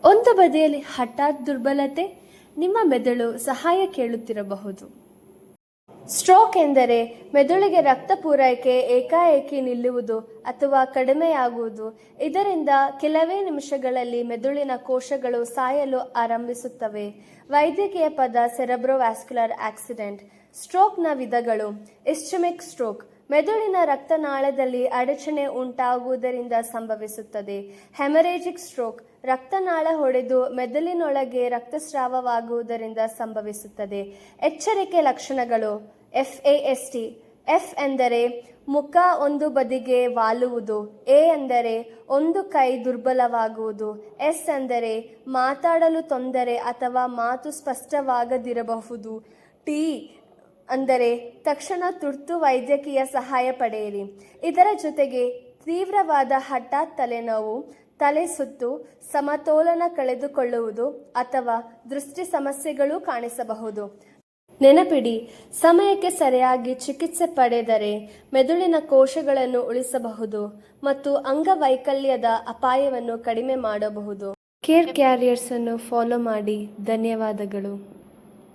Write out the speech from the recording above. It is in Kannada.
ಒಂದು ಬದಿಯಲ್ಲಿ ಹಠಾತ್ ದುರ್ಬಲತೆ, ನಿಮ್ಮ ಮೆದುಳು ಸಹಾಯ ಕೇಳುತ್ತಿರಬಹುದು. ಸ್ಟ್ರೋಕ್ ಎಂದರೆ ಮೆದುಳಿಗೆ ರಕ್ತ ಪೂರೈಕೆ ಏಕಾಏಕಿ ನಿಲ್ಲುವುದು ಅಥವಾ ಕಡಿಮೆಯಾಗುವುದು. ಇದರಿಂದ ಕೆಲವೇ ನಿಮಿಷಗಳಲ್ಲಿ ಮೆದುಳಿನ ಕೋಶಗಳು ಸಾಯಲು ಆರಂಭಿಸುತ್ತವೆ. ವೈದ್ಯಕೀಯ ಪದ ಸೆರೆಬ್ರೋವ್ಯಾಸ್ಕ್ಯುಲರ್ ಆಕ್ಸಿಡೆಂಟ್. ಸ್ಟ್ರೋಕ್ನ ವಿಧಗಳು. ಇಸ್ಚೆಮಿಕ್ ಸ್ಟ್ರೋಕ್ ಮೆದುಳಿನ ರಕ್ತನಾಳದಲ್ಲಿ ಅಡಚಣೆ ಉಂಟಾಗುವುದರಿಂದ ಸಂಭವಿಸುತ್ತದೆ. ಹೆಮರೇಜಿಕ್ ಸ್ಟ್ರೋಕ್ ರಕ್ತನಾಳ ಹೊಡೆದು ಮೆದುಳಿನೊಳಗೆ ರಕ್ತಸ್ರಾವವಾಗುವುದರಿಂದ ಸಂಭವಿಸುತ್ತದೆ. ಎಚ್ಚರಿಕೆ ಲಕ್ಷಣಗಳು. FAST. ಎಫ್ ಎಂದರೆ ಮುಖ ಒಂದು ಬದಿಗೆ ವಾಲುವುದು. ಎ ಎಂದರೆ ಒಂದು ಕೈ ದುರ್ಬಲವಾಗುವುದು. ಎಸ್ ಎಂದರೆ ಮಾತಾಡಲು ತೊಂದರೆ ಅಥವಾ ಮಾತು ಸ್ಪಷ್ಟವಾಗದಿರಬಹುದು. ಟಿ ಅಂದರೆ ತಕ್ಷಣ ತುರ್ತು ವೈದ್ಯಕೀಯ ಸಹಾಯ ಪಡೆಯಿರಿ. ಇದರ ಜೊತೆಗೆ ತೀವ್ರವಾದ ಹಠಾತ್ ತಲೆನೋವು, ತಲೆ ಸುತ್ತು, ಸಮತೋಲನ ಕಳೆದುಕೊಳ್ಳುವುದು ಅಥವಾ ದೃಷ್ಟಿ ಸಮಸ್ಯೆಗಳು ಕಾಣಿಸಬಹುದು. ನೆನಪಿಡಿ, ಸಮಯಕ್ಕೆ ಸರಿಯಾಗಿ ಚಿಕಿತ್ಸೆ ಪಡೆದರೆ ಮೆದುಳಿನ ಕೋಶಗಳನ್ನು ಉಳಿಸಬಹುದು ಮತ್ತು ಅಂಗವೈಕಲ್ಯದ ಅಪಾಯವನ್ನು ಕಡಿಮೆ ಮಾಡಬಹುದು. ಕೇರ್ ಕ್ಯಾರಿಯರ್ಸ್ ಅನ್ನು ಫಾಲೋ ಮಾಡಿ. ಧನ್ಯವಾದಗಳು.